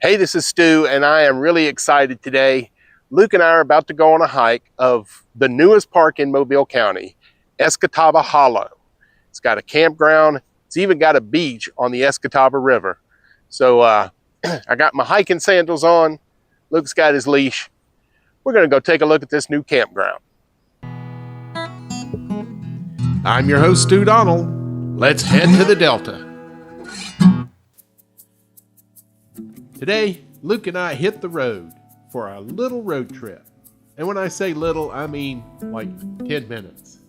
Hey, this is Stu, and I am really excited today. Luke and I are about to go on a hike of the newest park in Mobile County, Escatawpa Hollow. It's got a campground. It's even got a beach on the Escatawpa River. So I got my hiking sandals on. Luke's got his leash. We're going to go take a look at this new campground. I'm your host, Stu Donald. Let's head to the Delta. Today, Luke and I hit the road for a little road trip. And when I say little, I mean like 10 minutes.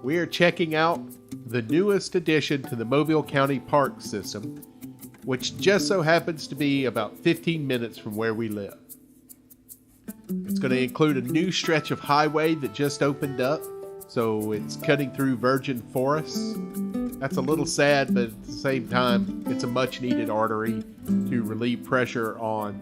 We are checking out the newest addition to the Mobile County Park system, which just so happens to be about 15 minutes from where we live. It's going to include a new stretch of highway that just opened up, so it's cutting through virgin forests. That's a little sad, but at the same time, it's a much-needed artery to relieve pressure on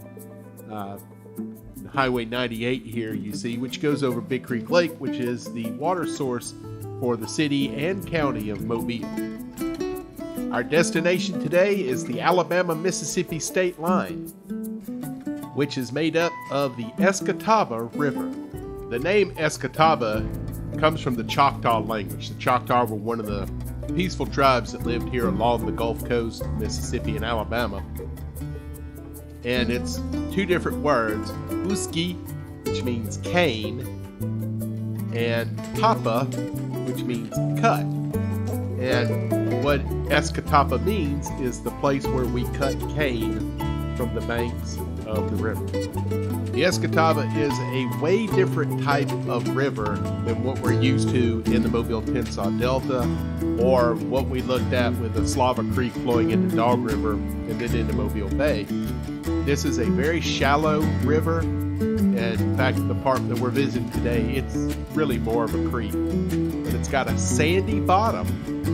Highway 98 here, you see, which goes over Big Creek Lake, which is the water source for the city and county of Mobile. Our destination today is the Alabama-Mississippi state line, which is made up of the Escatawpa River. The name Escatawpa comes from the Choctaw language. The Choctaw were one of the peaceful tribes that lived here along the Gulf Coast of Mississippi and Alabama. And it's two different words, uski, which means cane, and tapa, which means cut. And what Escatawpa means is the place where we cut cane from the banks of the river. The Escatawpa is a way different type of river than what we're used to in the Mobile-Pinsaw Delta, or what we looked at with the Slava Creek flowing into Dog River and then into Mobile Bay. This is a very shallow river, and in fact, the part that we're visiting today, it's really more of a creek. But it's got a sandy bottom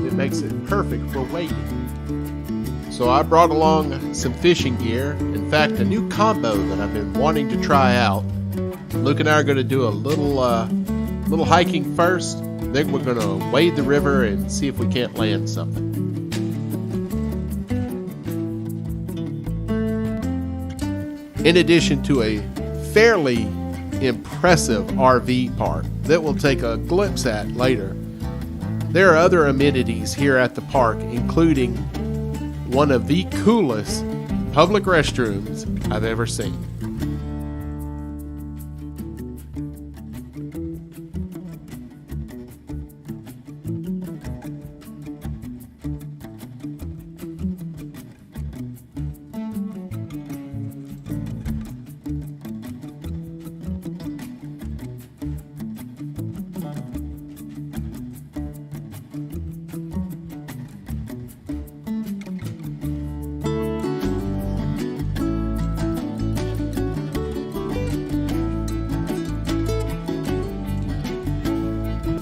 that makes it perfect for wading. So I brought along some fishing gear. In fact, a new combo that I've been wanting to try out. Luke and I are going to do a little hiking first. Then we're going to wade the river and see if we can't land something. In addition to a fairly impressive RV park that we'll take a glimpse at later, there are other amenities here at the park, including one of the coolest public restrooms I've ever seen.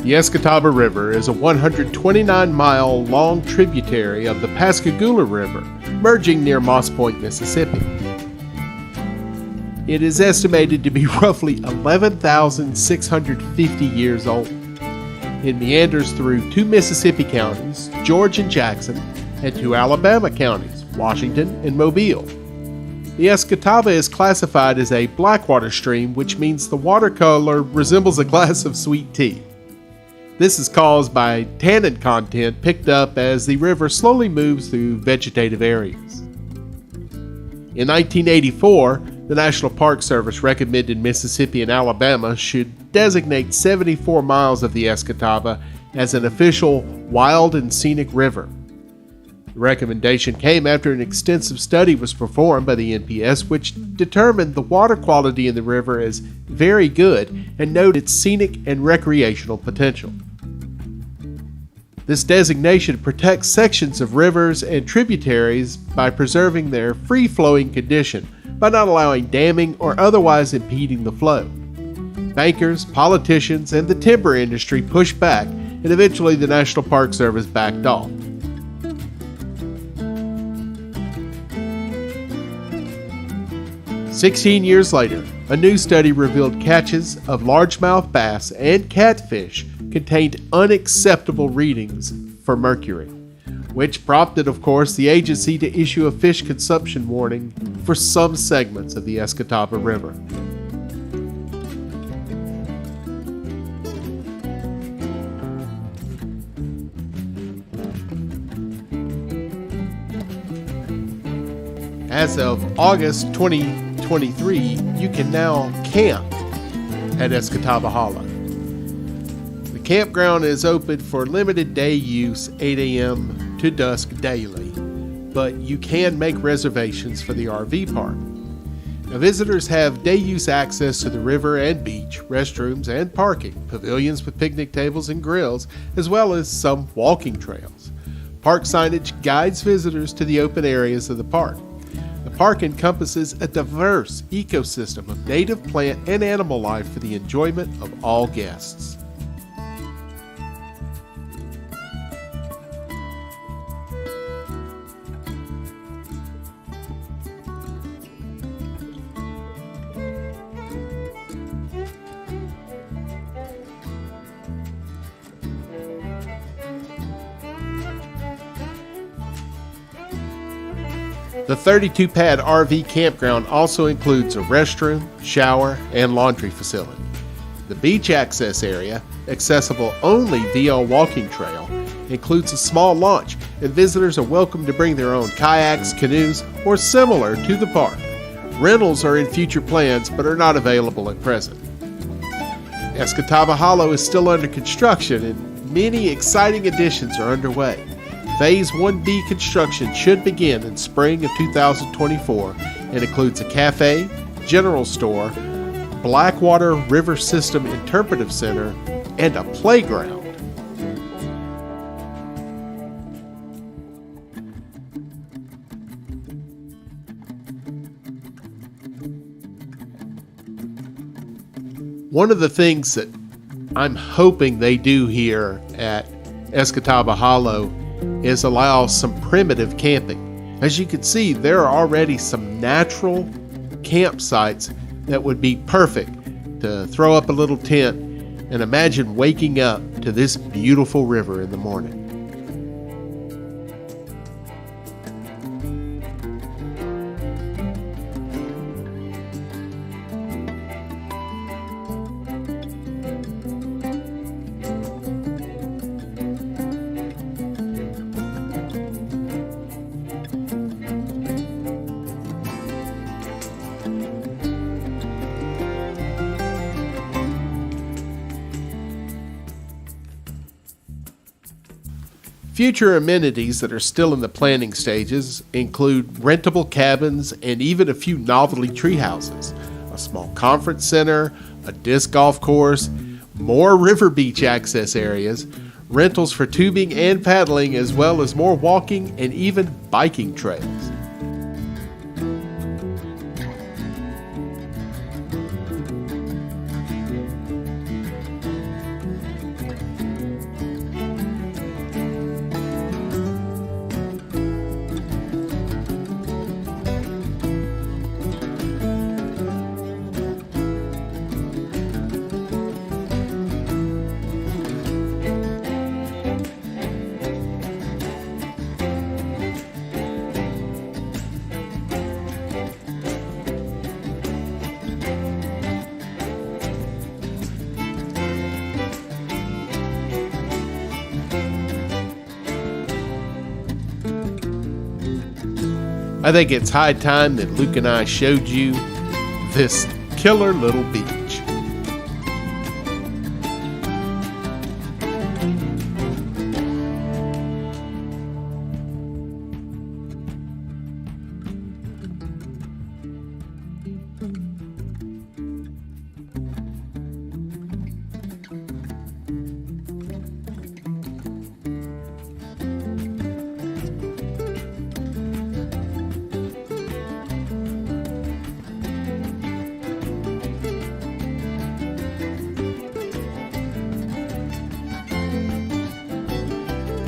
The Escatawpa River is a 129-mile long tributary of the Pascagoula River, merging near Moss Point, Mississippi. It is estimated to be roughly 11,650 years old. It meanders through two Mississippi counties, George and Jackson, and two Alabama counties, Washington and Mobile. The Escatawpa is classified as a blackwater stream, which means the water color resembles a glass of sweet tea. This is caused by tannin content picked up as the river slowly moves through vegetative areas. In 1984, the National Park Service recommended Mississippi and Alabama should designate 74 miles of the Escatawpa as an official wild and scenic river. The recommendation came after an extensive study was performed by the NPS, which determined the water quality in the river as very good and noted its scenic and recreational potential. This designation protects sections of rivers and tributaries by preserving their free-flowing condition by not allowing damming or otherwise impeding the flow. Bankers, politicians, and the timber industry pushed back, and eventually the National Park Service backed off. "16 years later, a new study revealed catches of largemouth bass and catfish contained unacceptable readings for mercury. which prompted, of course, the agency to issue a fish consumption warning for some segments of the Escatawpa River. As of August 2023, you can now camp at Escatawpa Hollow. The campground is open for limited day use, 8 a.m. to dusk daily, but you can make reservations for the RV park. Now, visitors have day use access to the river and beach, restrooms and parking, pavilions with picnic tables and grills, as well as some walking trails. Park signage guides visitors to the open areas of the park. The park encompasses a diverse ecosystem of native plant and animal life for the enjoyment of all guests. The 32-pad RV campground also includes a restroom, shower, and laundry facility. The beach access area, accessible only via a walking trail, includes a small launch, and visitors are welcome to bring their own kayaks, canoes, or similar to the park. Rentals are in future plans but are not available at present. Escatawpa Hollow is still under construction and many exciting additions are underway. Phase 1B construction should begin in spring of 2024 and includes a cafe, general store, Blackwater River System Interpretive Center, and a playground. One of the things that I'm hoping they do here at Escatawpa Hollow is allow some primitive camping. As you can see, there are already some natural campsites that would be perfect to throw up a little tent and imagine waking up to this beautiful river in the morning. Future amenities that are still in the planning stages include rentable cabins and even a few novelty tree houses, a small conference center, a disc golf course, more river beach access areas, rentals for tubing and paddling, as well as more walking and even biking trails. I think it's high time that Luke and I showed you this killer little beach.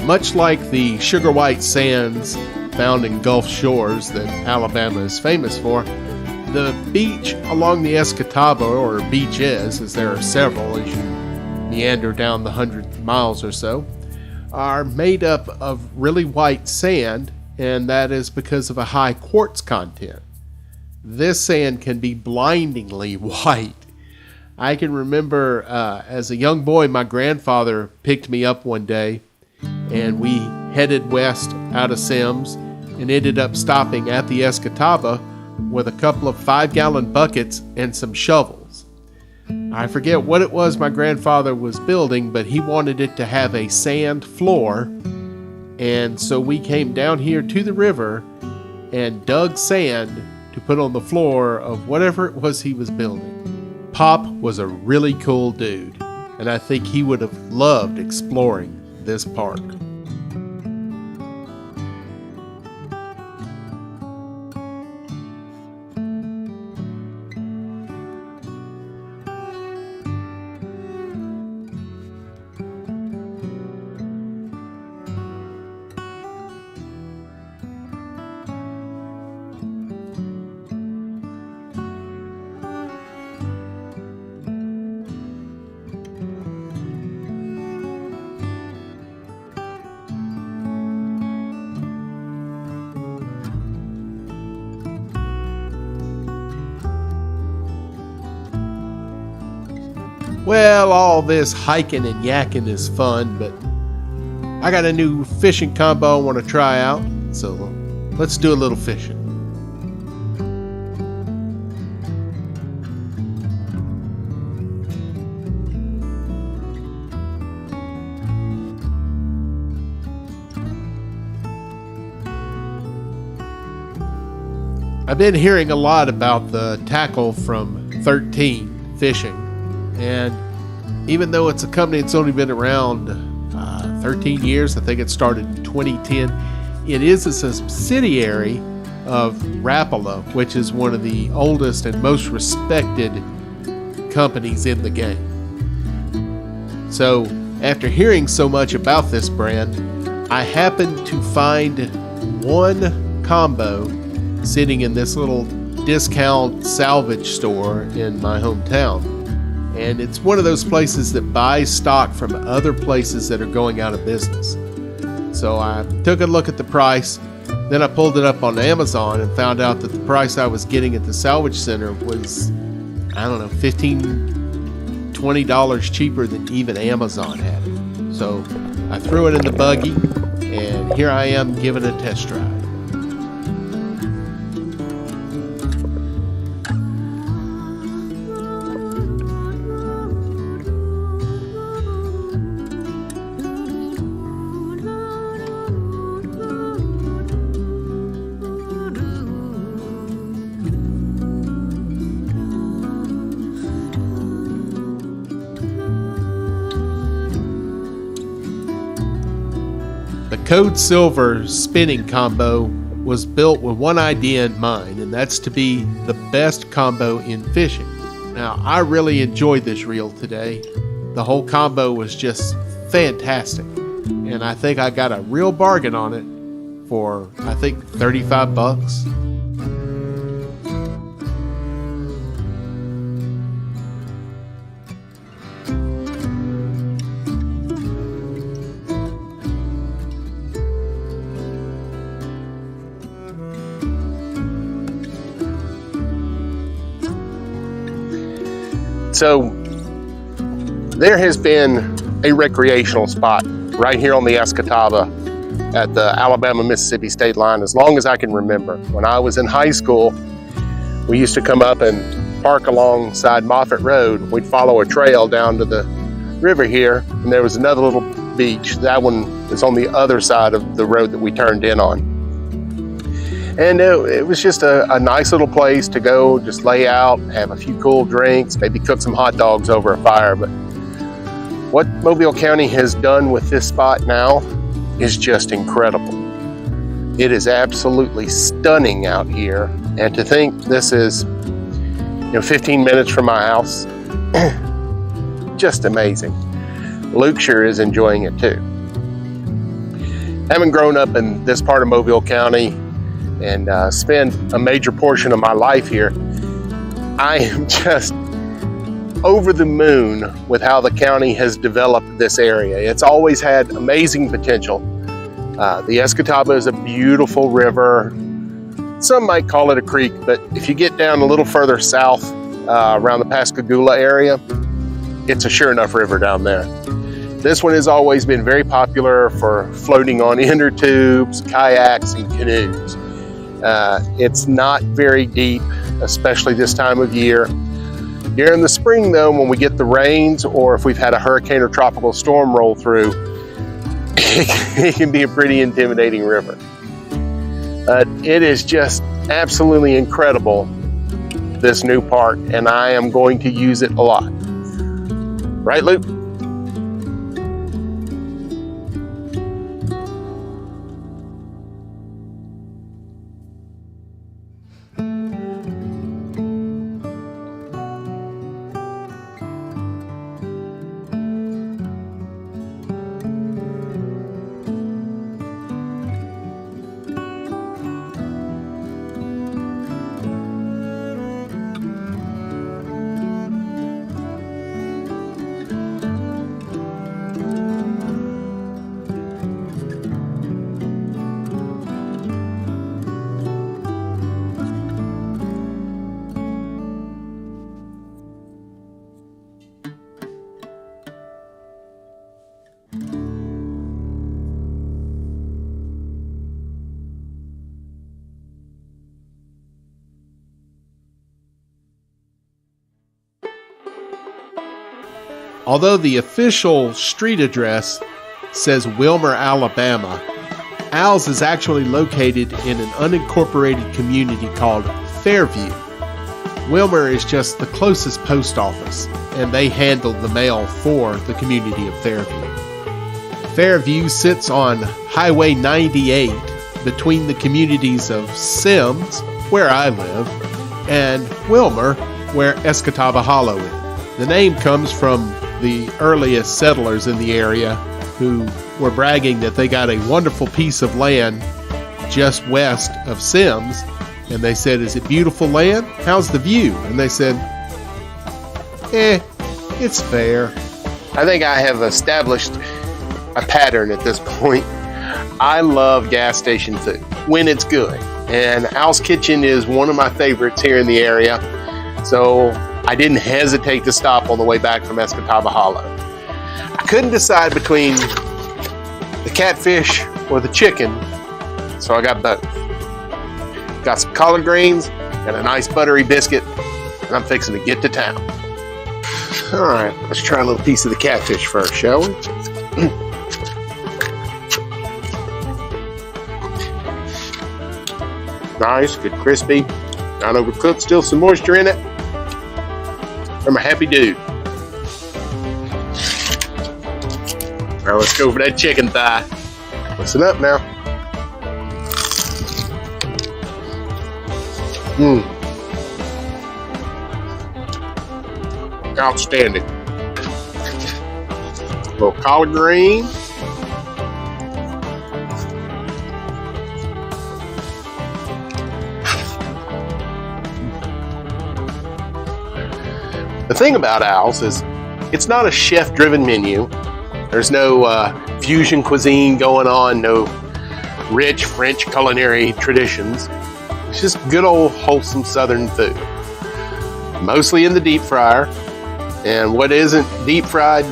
Much like the sugar white sands found in Gulf shores that Alabama is famous for, the beach along the Escatawpa, or beaches, as there are several as you meander down the 100 miles or so, are made up of really white sand, and that is because of a high quartz content. This sand can be blindingly white. I can remember as a young boy, my grandfather picked me up one day, and we headed west out of Sims and ended up stopping at the Escatawpa with a couple of 5-gallon buckets and some shovels. I forget what it was my grandfather was building, but he wanted it to have a sand floor, and so we came down here to the river and dug sand to put on the floor of whatever it was he was building. Pop was a really cool dude, and I think he would have loved exploring this park. Well, all this hiking and yakking is fun, but I got a new fishing combo I want to try out, so let's do a little fishing. I've been hearing a lot about the tackle from 13 Fishing. And even though it's a company that's only been around 13 years, I think it started in 2010, it is a subsidiary of Rapala, which is one of the oldest and most respected companies in the game. So after hearing so much about this brand, I happened to find one combo sitting in this little discount salvage store in my hometown. And it's one of those places that buys stock from other places that are going out of business. So I took a look at the price, then I pulled it up on Amazon and found out that the price I was getting at the salvage center was, I don't know, $15, $20 cheaper than even Amazon had it. So I threw it in the buggy, and here I am giving it a test drive. Code Silver spinning combo was built with one idea in mind, and that's to be the best combo in fishing. Now, I really enjoyed this reel today. The whole combo was just fantastic, and I think I got a real bargain on it for, I think, 35 bucks. So there has been a recreational spot right here on the Escatawpa at the Alabama-Mississippi state line as long as I can remember. When I was in high school, we used to come up and park alongside Moffett Road. We'd follow a trail down to the river here, and there was another little beach. That one is on the other side of the road that we turned in on. And it was just a nice little place to go, just lay out, have a few cool drinks, maybe cook some hot dogs over a fire. But what Mobile County has done with this spot now is just incredible. It is absolutely stunning out here. And to think this is 15 minutes from my house, just amazing. Luke sure is enjoying it too. Having grown up in this part of Mobile County and spend a major portion of my life here, I am just over the moon with how the county has developed this area. It's always had amazing potential. The Escatawpa is a beautiful river. Some might call it a creek, but if you get down a little further south around the Pascagoula area, it's a sure enough river down there. This one has always been very popular for floating on inner tubes, kayaks, and canoes. It's not very deep, especially this time of year. During the spring though, when we get the rains or if we've had a hurricane or tropical storm roll through, it can be a pretty intimidating river. It is just absolutely incredible, this new park, and I am going to use it a lot. Right, Luke? Although the official street address says Wilmer, Alabama, Al's is actually located in an unincorporated community called Fairview. Wilmer is just the closest post office, and they handle the mail for the community of Fairview. Fairview sits on Highway 98 between the communities of Sims, where I live, and Wilmer, where Escatawpa Hollow is. The name comes from the earliest settlers in the area who were bragging that they got a wonderful piece of land just west of Sims, and they said, "Is it beautiful land? How's the view?" And they said, it's fair. I think I have established a pattern at this point. I love gas station food when it's good, and Al's Kitchen is one of my favorites here in the area, so I didn't hesitate to stop on the way back from Escatawpa Hollow. I couldn't decide between the catfish or the chicken, so I got both. Got some collard greens and a nice buttery biscuit, and I'm fixing to get to town. All right, let's try a little piece of the catfish first, shall we? Nice, good crispy, not overcooked, still some moisture in it. I'm a happy dude. Now let's go for that chicken thigh. Listen up now. Outstanding. A little collard green. The thing about Al's is it's not a chef-driven menu. There's no fusion cuisine going on, no rich French culinary traditions. It's just good old wholesome Southern food. Mostly in the deep fryer, and what isn't deep fried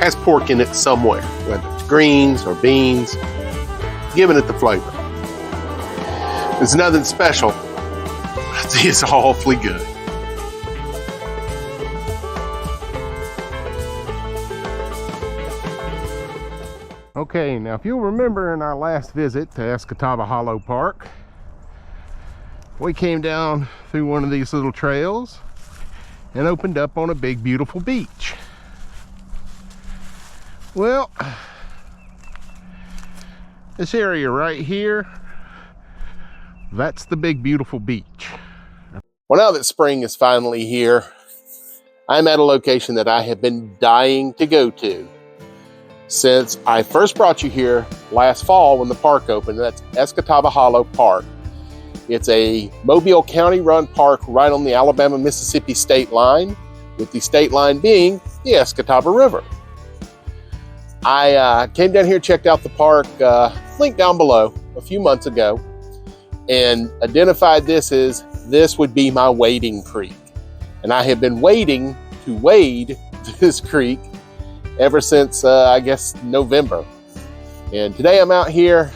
has pork in it somewhere, whether it's greens or beans, giving it the flavor. It's nothing special, but it's awfully good. Okay, now if you'll remember in our last visit to Escatawpa Hollow Park, we came down through one of these little trails and opened up on a big beautiful beach. Well, this area right here, that's the big beautiful beach. Well, now that spring is finally here, I'm at a location that I have been dying to go to since I first brought you here last fall when the park opened. That's Escatawpa Hollow Park. It's a Mobile County run park right on the Alabama-Mississippi state line. with the state line being the Escatawpa River. I came down here, checked out the park, link down below, a few months ago, and identified this would be my wading creek. And I have been waiting to wade this creek ever since, I guess, November. And today I'm out here,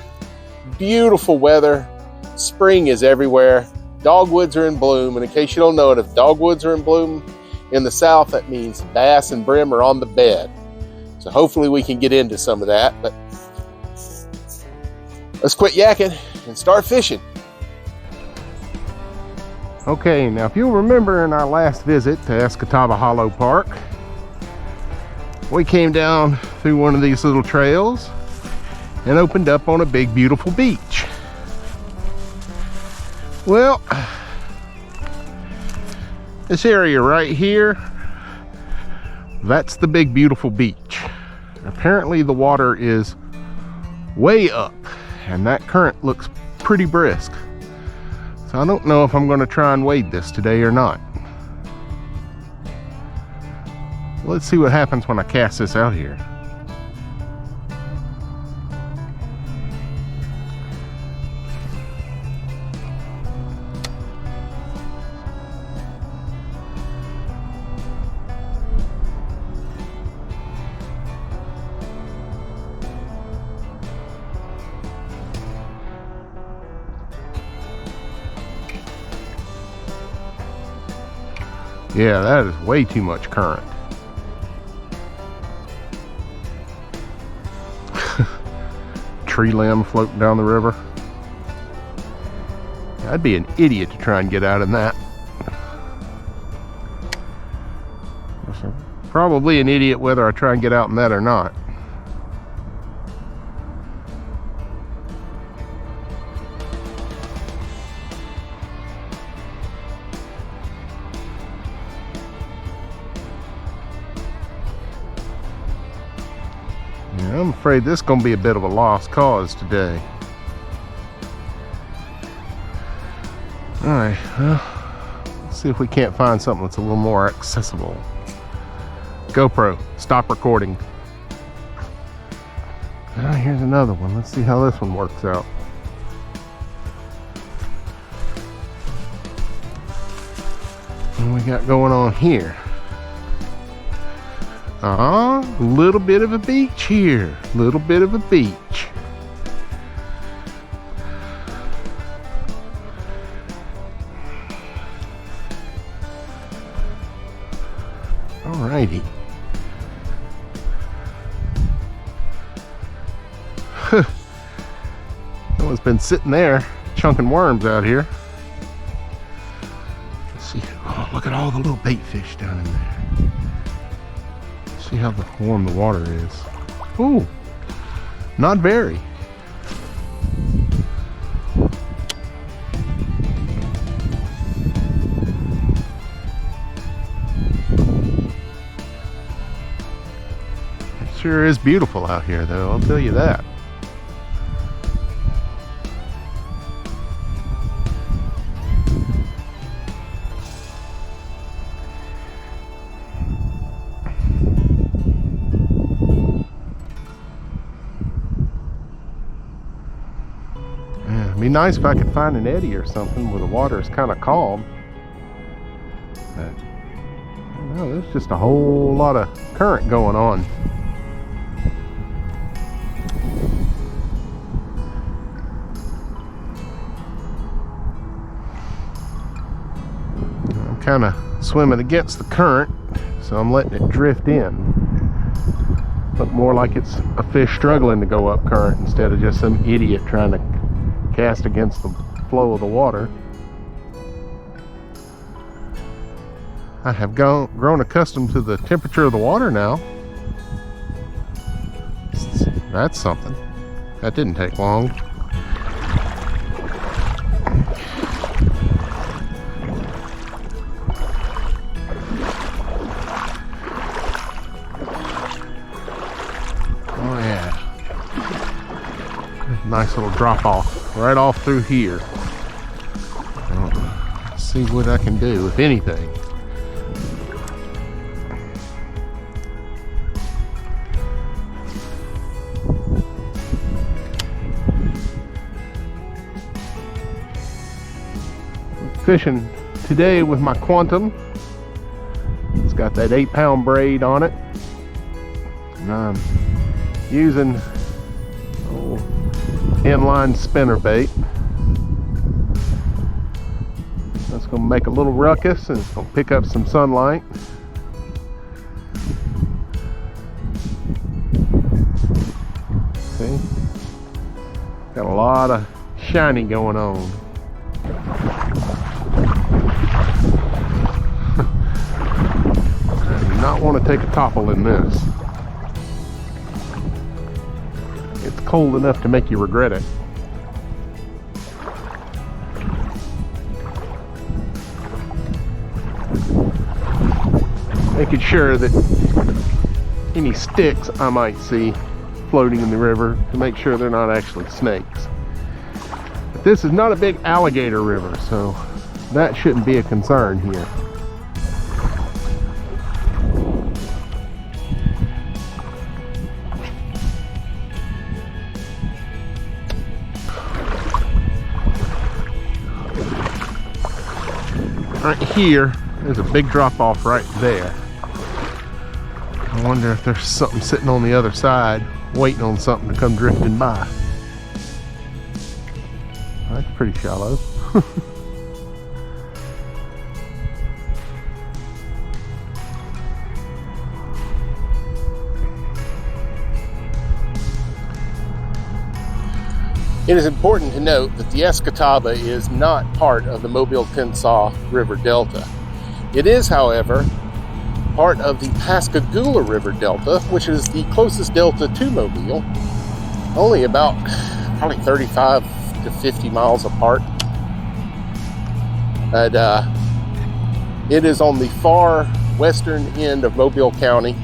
beautiful weather, spring is everywhere, dogwoods are in bloom, and in case you don't know it, if dogwoods are in bloom in the south, that means bass and brim are on the bed. So hopefully we can get into some of that, but let's quit yakking and start fishing. Okay, now if you'll remember in our last visit to Escatawpa Hollow Park, we came down through one of these little trails and opened up on a big, beautiful beach. Well, this area right here, that's the big, beautiful beach. Apparently the water is way up and that current looks pretty brisk. So I don't know if I'm going to try and wade this today or not. Let's see what happens when I cast this out here. Yeah, that is way too much current. Tree limb floating down the river. I'd be an idiot to try and get out in that. Probably an idiot whether I try and get out in that or not. I'm afraid this is going to be a bit of a lost cause today. Alright, well, let's see if we can't find something that's a little more accessible. GoPro, stop recording. Here's another one. Let's see how this one works out. What do we got going on here? A little bit of a beach here. Little bit of a beach. Alrighty. Someone's been sitting there chunking worms out here. Let's see. Oh, look at all the little bait fish down in there. See how warm the water is. Ooh, not very. It sure is beautiful out here though, I'll tell you that. It'd be nice if I could find an eddy or something where the water is kind of calm. But no, there's just a whole lot of current going on. I'm kind of swimming against the current, so I'm letting it drift in. Look more like it's a fish struggling to go up current instead of just some idiot trying to cast against the flow of the water. I have grown accustomed to the temperature of the water now. That's something. That didn't take long. Oh yeah. Nice little drop off. Right off through here. Well, let's see what I can do, if anything. Fishing today with my Quantum. It's got that 8-pound braid on it. And I'm using inline spinner bait. That's going to make a little ruckus and it's going to pick up some sunlight. See? Got a lot of shiny going on. I do not want to take a topple in this. It's cold enough to make you regret it. Making sure that any sticks I might see floating in the river to make sure they're not actually snakes. But this is not a big alligator river, so that shouldn't be a concern here. Right here, there's a big drop off right there. I wonder if there's something sitting on the other side waiting on something to come drifting by. That's pretty shallow. It is important to note that the Escatawpa is not part of the Mobile-Tensaw River Delta. It is, however, part of the Pascagoula River Delta, which is the closest delta to Mobile, only about probably 35 to 50 miles apart. But it is on the far western end of Mobile County,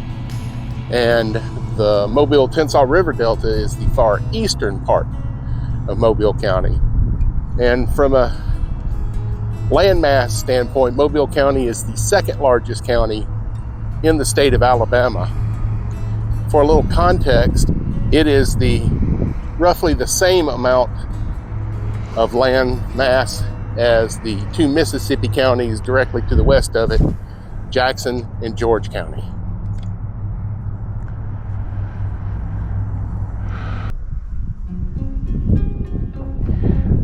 and the Mobile-Tensaw River Delta is the far eastern part of Mobile County. And from a landmass standpoint, Mobile County is the second largest county in the state of Alabama. For a little context, it is roughly the same amount of land mass as the two Mississippi counties directly to the west of it, Jackson and George County.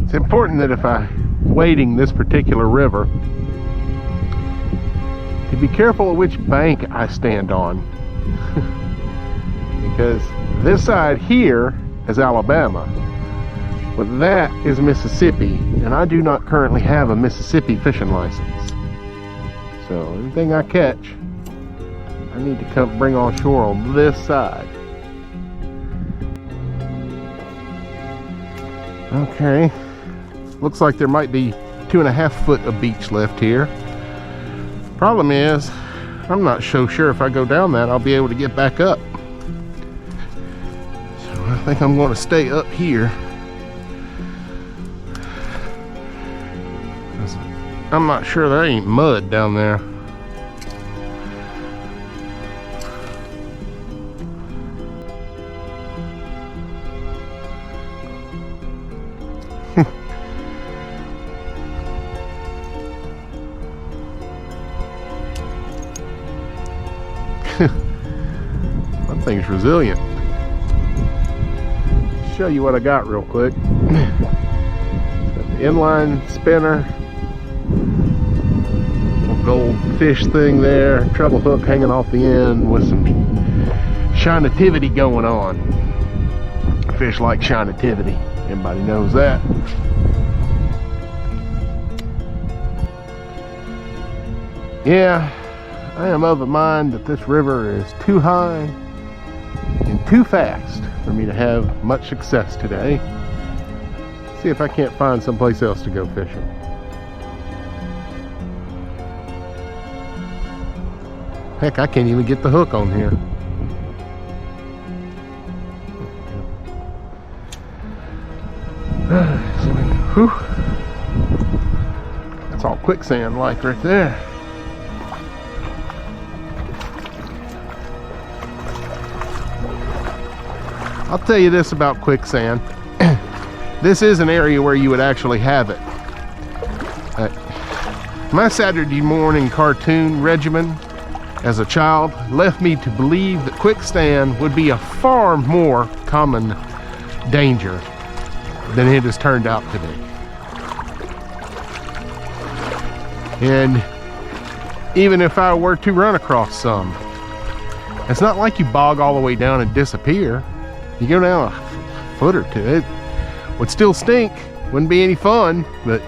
It's important that if I'm wading this particular river, to be careful of which bank I stand on. Because this side here is Alabama, but that is Mississippi, and I do not currently have a Mississippi fishing license. So anything I catch, I need to come bring on shore on this side. Okay. Looks like there might be 2.5 foot of beach left here. Problem is, I'm not so sure if I go down that I'll be able to get back up. So I think I'm going to stay up here. I'm not sure there ain't mud down there. That thing's resilient. Show you what I got real quick. Got the inline spinner, gold fish thing there, treble hook hanging off the end with some shinativity going on. Fish like shinativity, everybody knows that. Yeah, I am of the mind that this river is too high and too fast for me to have much success today. See if I can't find someplace else to go fishing. Heck, I can't even get the hook on here. Whew. That's all quicksand like right there. I'll tell you this about quicksand. This is an area where you would actually have it. My Saturday morning cartoon regimen as a child left me to believe that quicksand would be a far more common danger than it has turned out to be. And even if I were to run across some, it's not like you bog all the way down and disappear. You go down a foot or two. It would still stink, wouldn't be any fun, but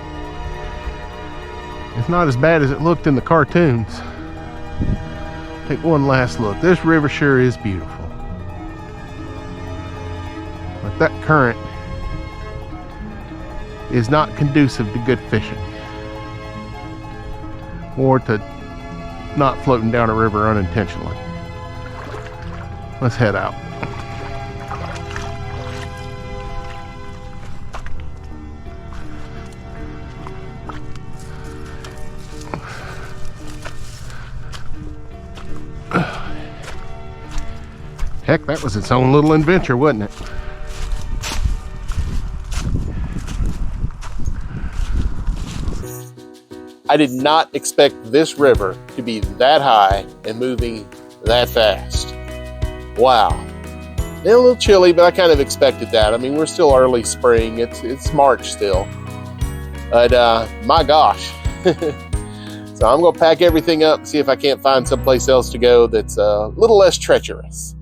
it's not as bad as it looked in the cartoons. Take one last look. This river sure is beautiful. But that current is not conducive to good fishing, or to not floating down a river unintentionally. Let's head out. Heck, that was its own little adventure, wasn't it? I did not expect this river to be that high and moving that fast. Wow. A little chilly, but I kind of expected that. I mean, we're still early spring. It's March still. But my gosh. So I'm going to pack everything up and see if I can't find someplace else to go that's a little less treacherous.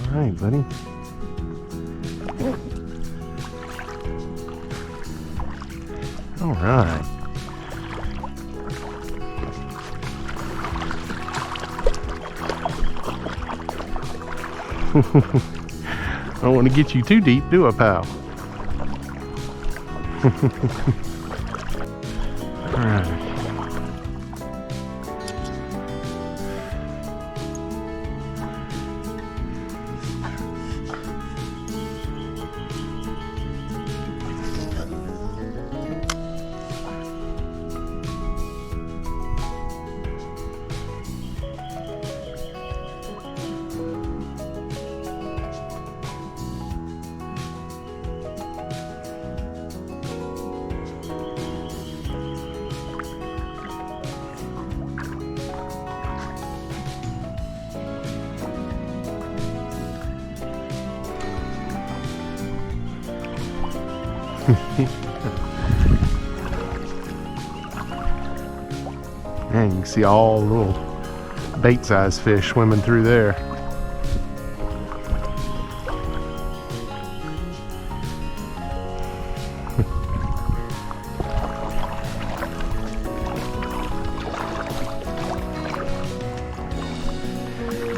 All right, buddy. All right. I don't want to get you too deep, do I, pal? All right. And you can see all the little bait-sized fish swimming through there.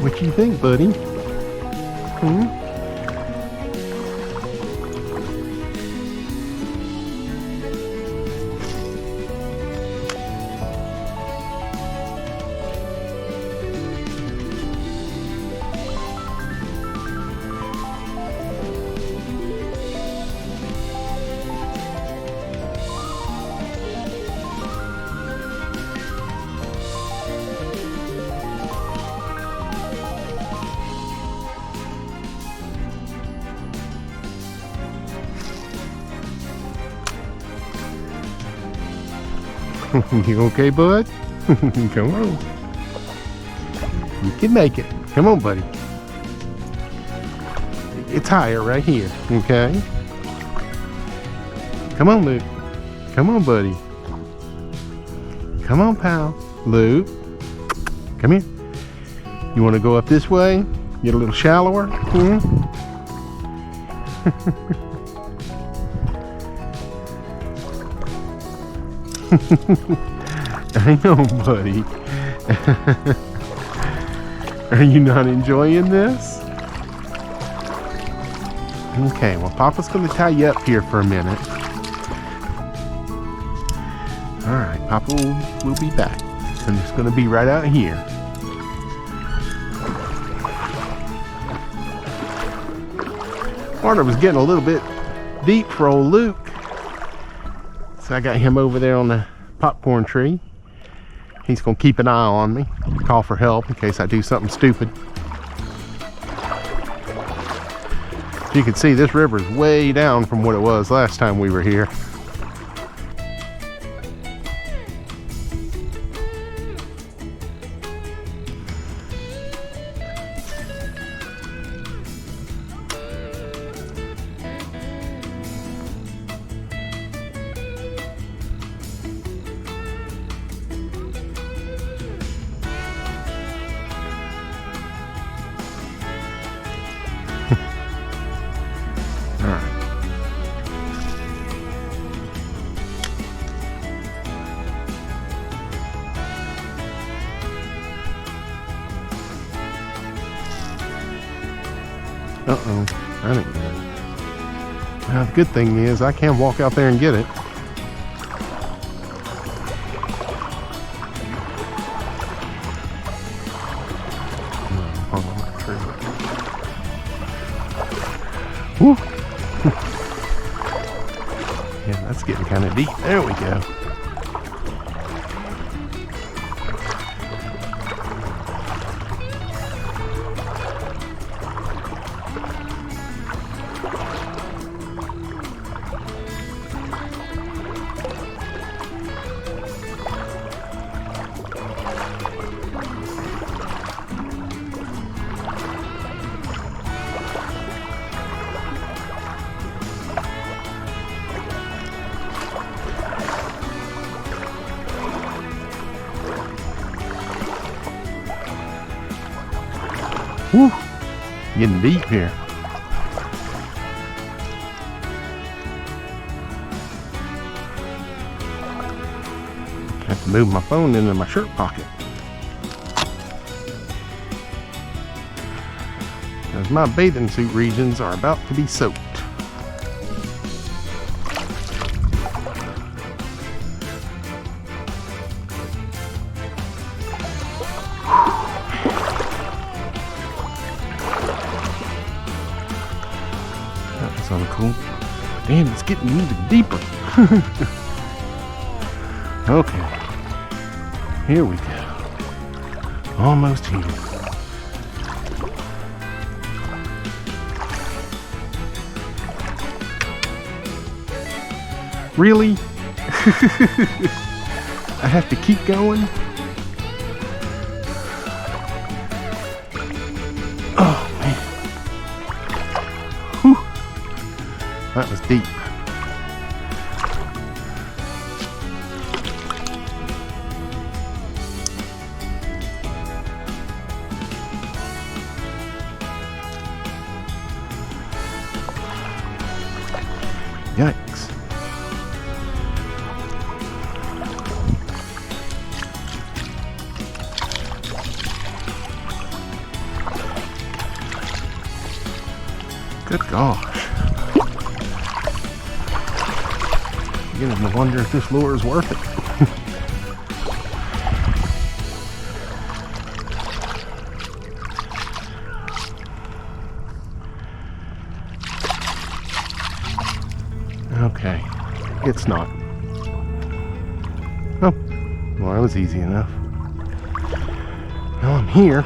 What you think, buddy? Hmm? You okay, bud? Come on. You can make it. Come on, buddy. It's higher right here, okay? Come on, Luke. Come on, buddy. Come on, pal. Luke. Come here. You want to go up this way? Get a little shallower? Hmm? I know, buddy. Are you not enjoying this? Okay, well, Papa's going to tie you up here for a minute. All right, Papa will be back. I'm just going to be right out here. Water was getting a little bit deep for old Luke. So I got him over there on the popcorn tree. He's gonna keep an eye on me, call for help in case I do something stupid. As you can see, this river is way down from what it was last time we were here. Uh-oh, I didn't get it. Now, the good thing is I can walk out there and get it. Woo. Yeah, that's getting kind of deep. There we go. Woo! Getting deep here. Have to move my phone into my shirt pocket. Because my bathing suit regions are about to be soaked. Cool. Damn, it's getting even deeper. Okay. Here we go. Almost here. Really? I have to keep going? Oh, man. Whew. That was deep. Yikes. Good gosh. Beginning to wonder if this lure is worth it. Okay, it's not. Oh, well, that was easy enough. Now I'm here.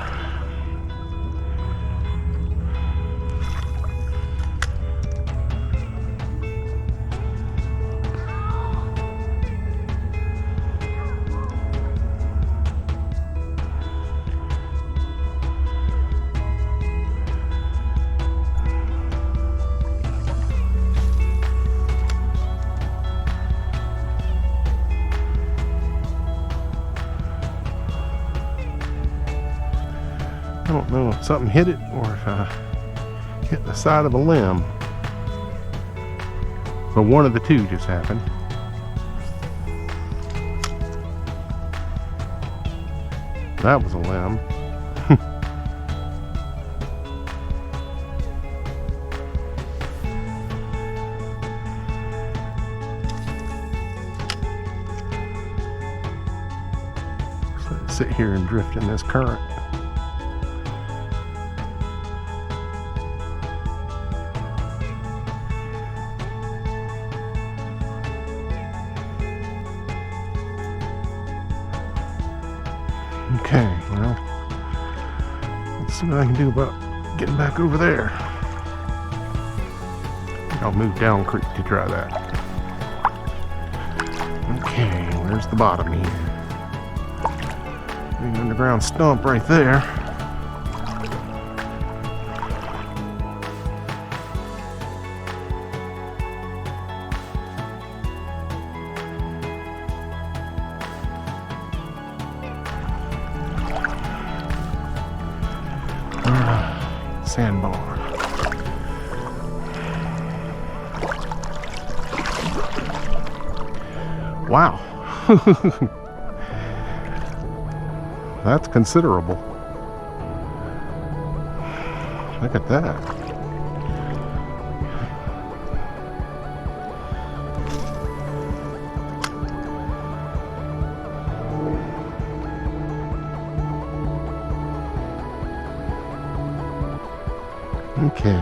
I don't know if something hit it or if I hit the side of a limb. But one of the two just happened. That was a limb. Just let it sit here and drift in this current. Okay, well, let's see what I can do about getting back over there. I'll move down creek to try that. Okay, where's the bottom here? Big underground stump right there. Sandbar. Wow. That's considerable. Look at that. Okay.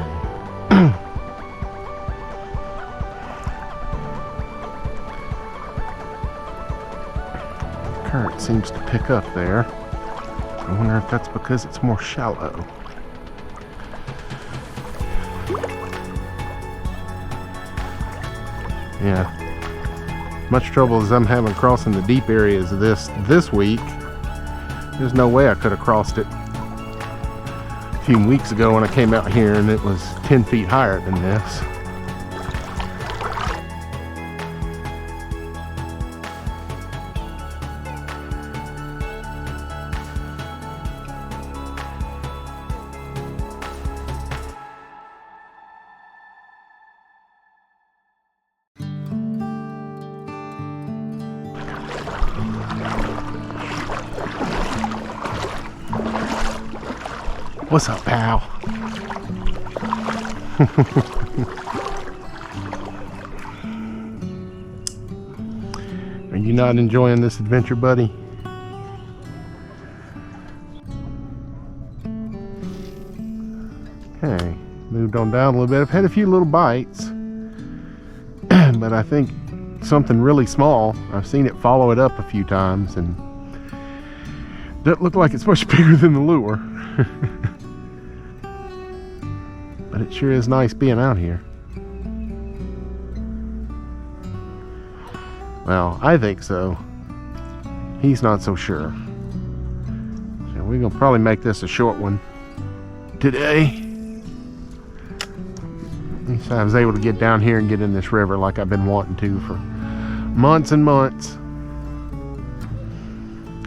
Current seems to pick up there. I wonder if that's because it's more shallow. Yeah. Much trouble as I'm having crossing the deep areas of this week. There's no way I could have crossed it a few weeks ago when I came out here and it was 10 feet higher than this. What's up, pal? Are you not enjoying this adventure, buddy? Okay, moved on down a little bit. I've had a few little bites, but I think something really small. I've seen it follow it up a few times, and doesn't look like it's much bigger than the lure. But it sure is nice being out here. Well, I think so. He's not so sure. So we're gonna probably make this a short one today. At least I was able to get down here and get in this river like I've been wanting to for months and months.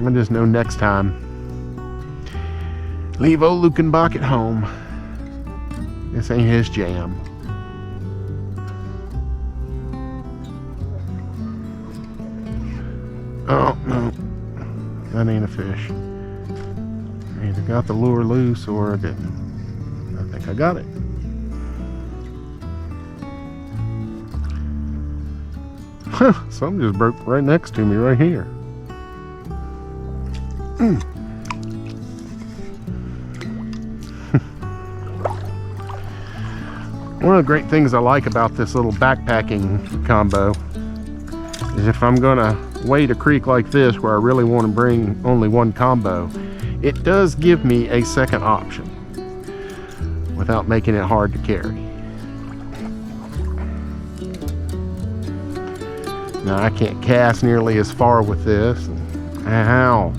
I just know next time, leave old Lukenbach at home. This ain't his jam. Oh, no. That ain't a fish. I either got the lure loose or I didn't. I think I got it. Huh, something just broke right next to me right here. One of the great things I like about this little backpacking combo is if I'm gonna wade a creek like this where I really want to bring only one combo, it does give me a second option without making it hard to carry. Now I can't cast nearly as far with this. Ow.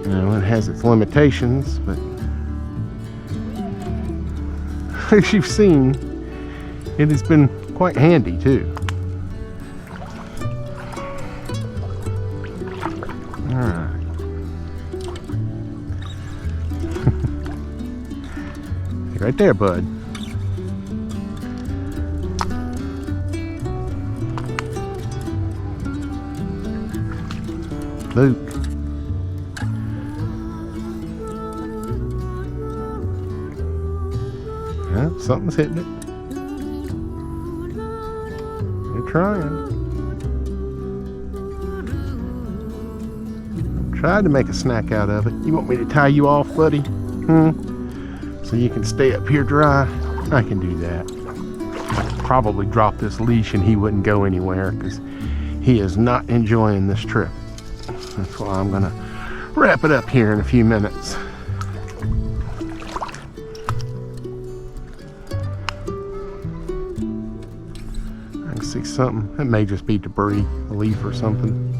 You know, it has its limitations, but as you've seen, it has been quite handy too. Alright. Right there, bud. Luke. Yeah, something's hitting it. You're trying. Tried to make a snack out of it. You want me to tie you off, buddy? So you can stay up here dry? I can do that. I'd probably drop this leash and he wouldn't go anywhere because he is not enjoying this trip. That's why I'm gonna wrap it up here in a few minutes. I can see something. It may just be debris, a leaf or something.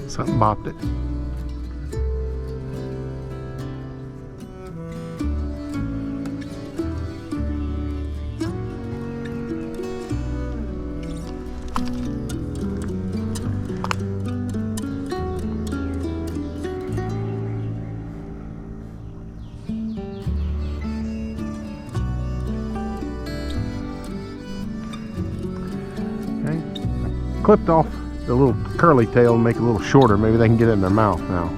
Something bopped it. Clipped off the little curly tail and make it a little shorter. Maybe they can get it in their mouth now.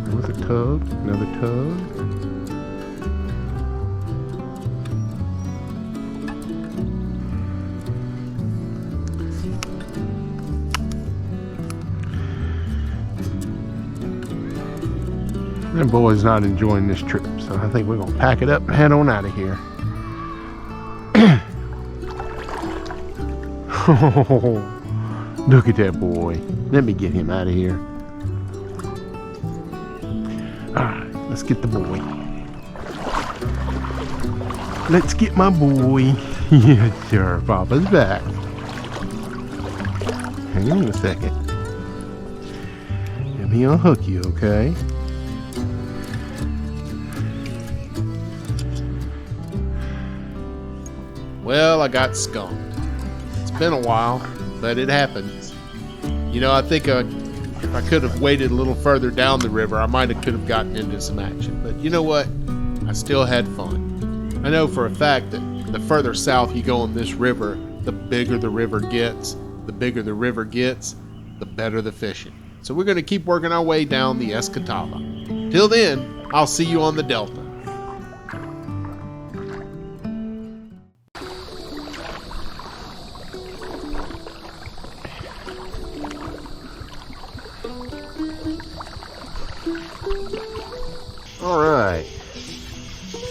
There was a tug, another tug. Them boys not enjoying this trip, so I think we're gonna pack it up and head on out of here. Oh, look at that boy. Let me get him out of here. Alright, let's get the boy. Let's get my boy. Yes, sir. Papa's back. Hang on a second. Let me unhook you, okay? Well, I got skunked. It's been a while, but it happens. You know, I think if I could have waited a little further down the river, I might have could have gotten into some action. But you know what? I still had fun. I know for a fact that the further south you go on this river, the bigger the river gets. The bigger the river gets, the better the fishing. So we're going to keep working our way down the Escatawpa. Till then, I'll see you on the Delta. All right.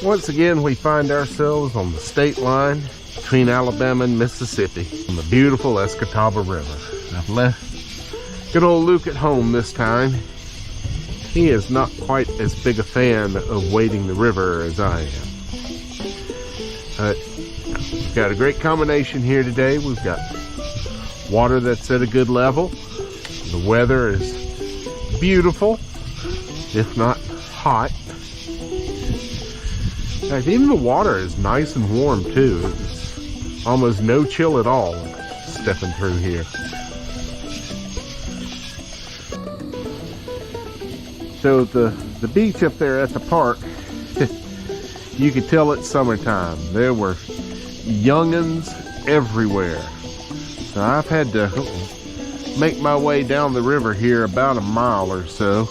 Once again, we find ourselves on the state line between Alabama and Mississippi on the beautiful Escatawpa River. I've left good old Luke at home this time. He is not quite as big a fan of wading the river as I am. But we've got a great combination here today. We've got water that's at a good level. The weather is beautiful, if not hot. In fact, even the water is nice and warm too. It's almost no chill at all stepping through here. So the beach up there at the park, you could tell it's summertime. There were young'uns everywhere. So I've had to make my way down the river here about a mile or so,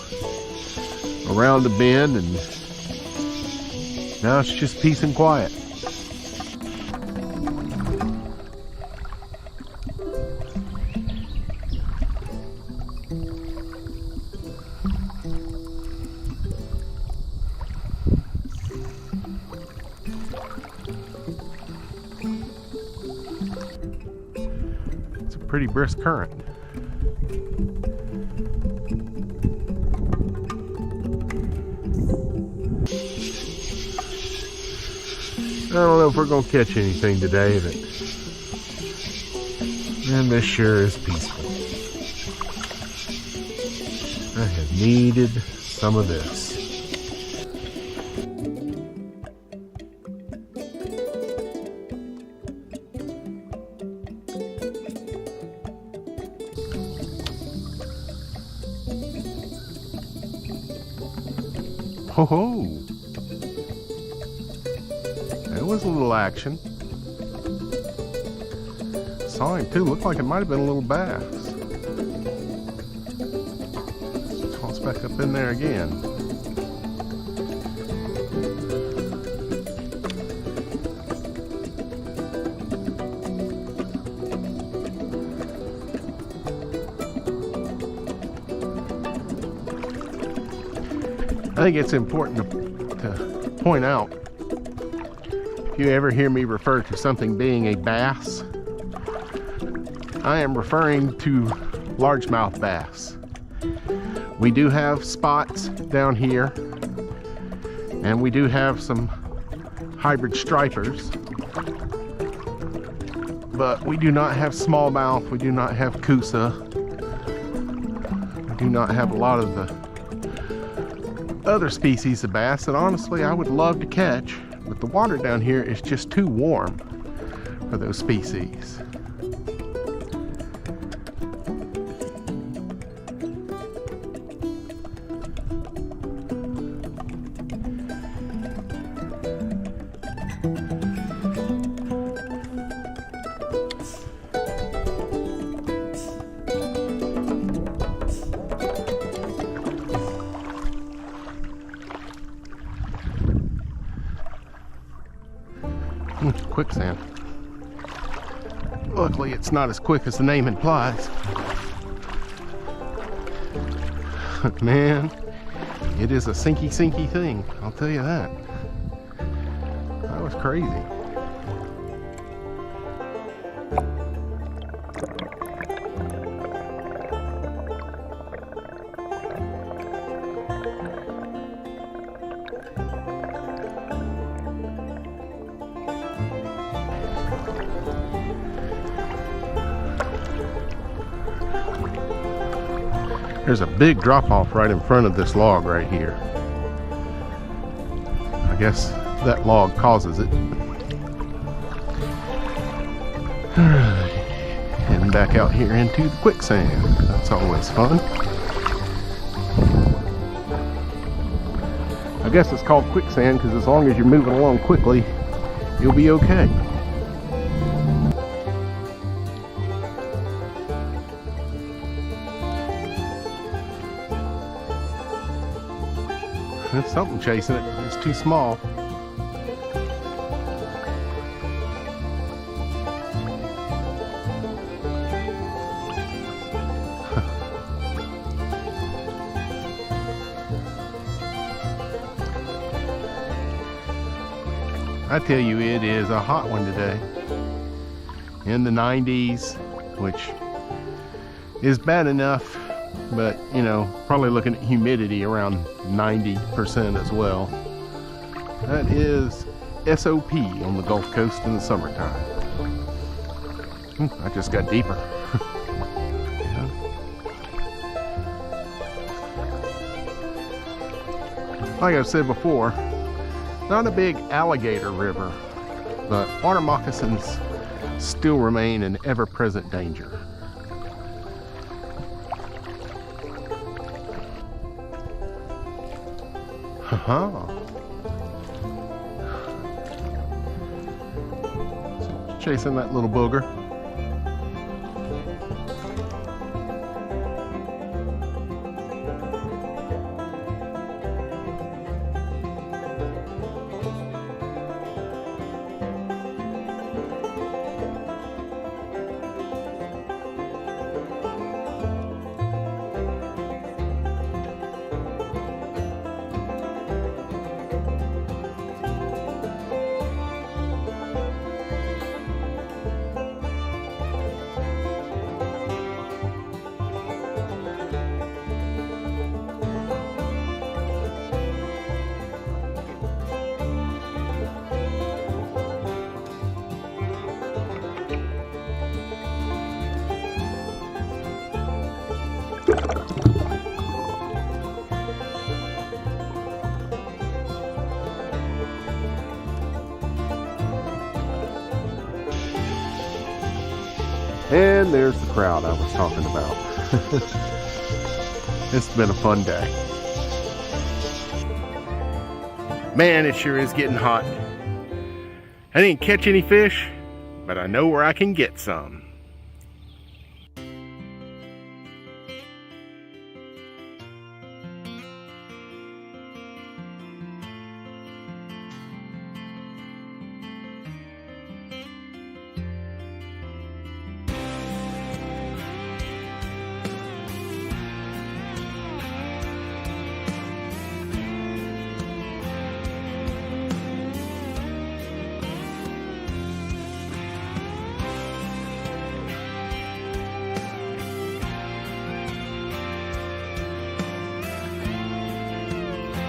around the bend, and now it's just peace and quiet. It's a pretty brisk current. I don't know if we're going to catch anything today, but man, this sure is peaceful. I have needed some of this. Ho ho! There was a little action. Saw him too. Looked like it might have been a little bass. Toss back up in there again. I think it's important to point out, if you ever hear me refer to something being a bass, I am referring to largemouth bass. We do have spots down here, and we do have some hybrid stripers, but we do not have smallmouth, we do not have coosa, we do not have a lot of the other species of bass that honestly I would love to catch, but the water down here is just too warm for those species. Quicksand. Luckily, it's not as quick as the name implies. Man, it is a sinky thing, I'll tell you that. That was crazy. There's a big drop off right in front of this log right here. I guess that log causes it. Heading back out here into the quicksand. That's always fun. I guess it's called quicksand because as long as you're moving along quickly, you'll be okay. There's something chasing it. It's too small. I tell you, it is a hot one today. In the 90s, which is bad enough, but you know, probably looking at humidity around 90% as well. That is SOP on the Gulf Coast in the summertime. I just got deeper. Yeah. Like I've said before, not a big alligator river, but water moccasins still remain an ever-present danger. Chasing that little booger. And there's the crowd I was talking about. It's been a fun day. Man, it sure is getting hot. I didn't catch any fish, but I know where I can get some.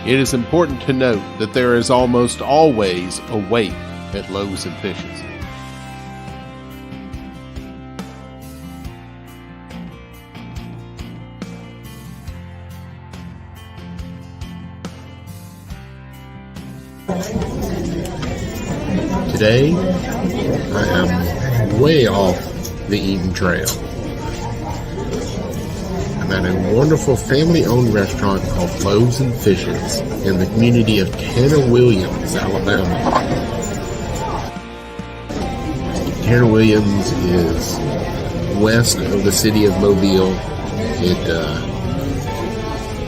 It is important to note that there is almost always a wait at Loaves and Fishes. Today, I am way off the Eaton Trail. I'm at a wonderful family-owned restaurant called Loaves and Fishes in the community of Tanner Williams, Alabama. Tanner Williams is west of the city of Mobile.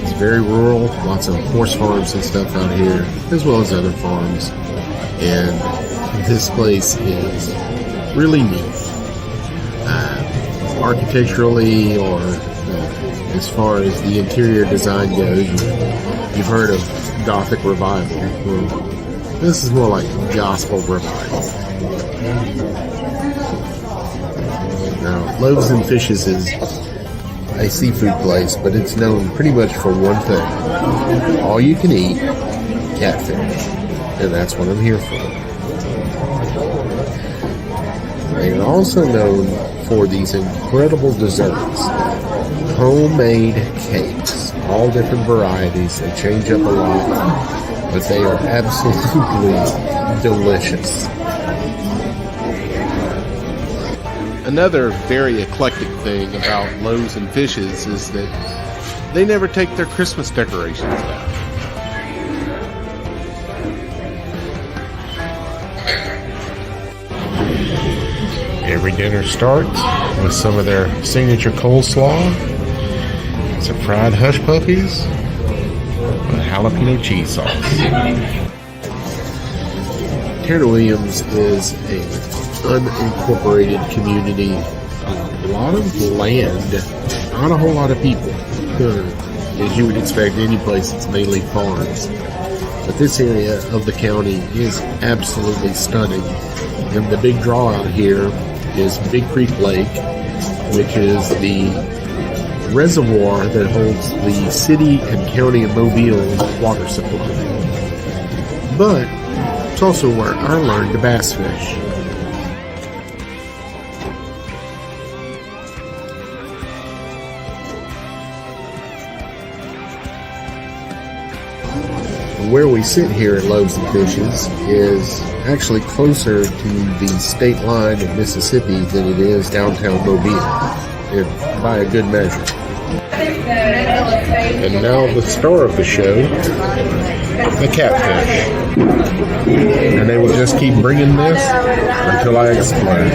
It's very rural, lots of horse farms and stuff out here, as well as other farms. And this place is really neat. Architecturally, or as far as the interior design goes, you've heard of Gothic revival. Well, this is more like gospel revival. Now, Loaves and Fishes is a seafood place, but it's known pretty much for one thing: all you can eat catfish, and that's what I'm here for. They are also known for these incredible desserts, homemade cakes, all different varieties. They change up a lot, but they are absolutely delicious. Another very eclectic thing about Loaves and Fishes is that they never take their Christmas decorations down. Every dinner starts with some of their signature coleslaw, some fried hush puppies, and jalapeno cheese sauce. Tanner Williams is a unincorporated community, a lot of land, not a whole lot of people. As you would expect any place, it's mainly farms. But this area of the county is absolutely stunning. And the big draw out here is Big Creek Lake, which is the reservoir that holds the city and county of Mobile's water supply. But it's also where I learned to bass fish. Where we sit here at Loaves and Fishes is actually closer to the state line of Mississippi than it is downtown Mobile, and by a good measure. And now the star of the show, the catfish. And they will just keep bringing this until I explain.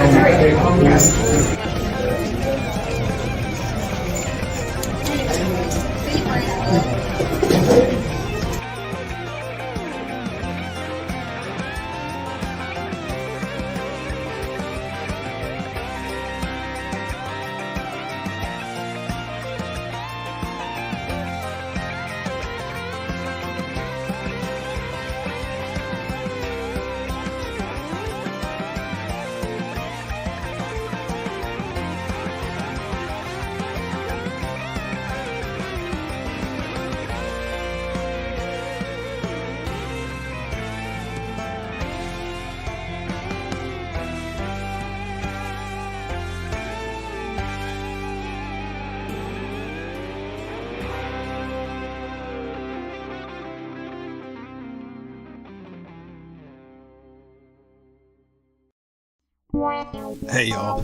Hey y'all,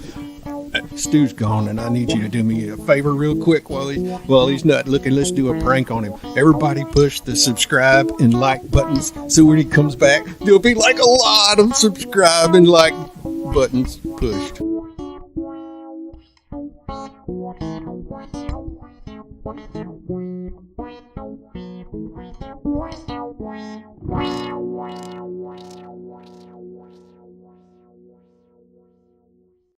Stu's gone and I need you to do me a favor real quick while he's not looking. Let's do a prank on him. Everybody push the subscribe and like buttons so when he comes back there'll be like a lot of subscribe and like buttons pushed.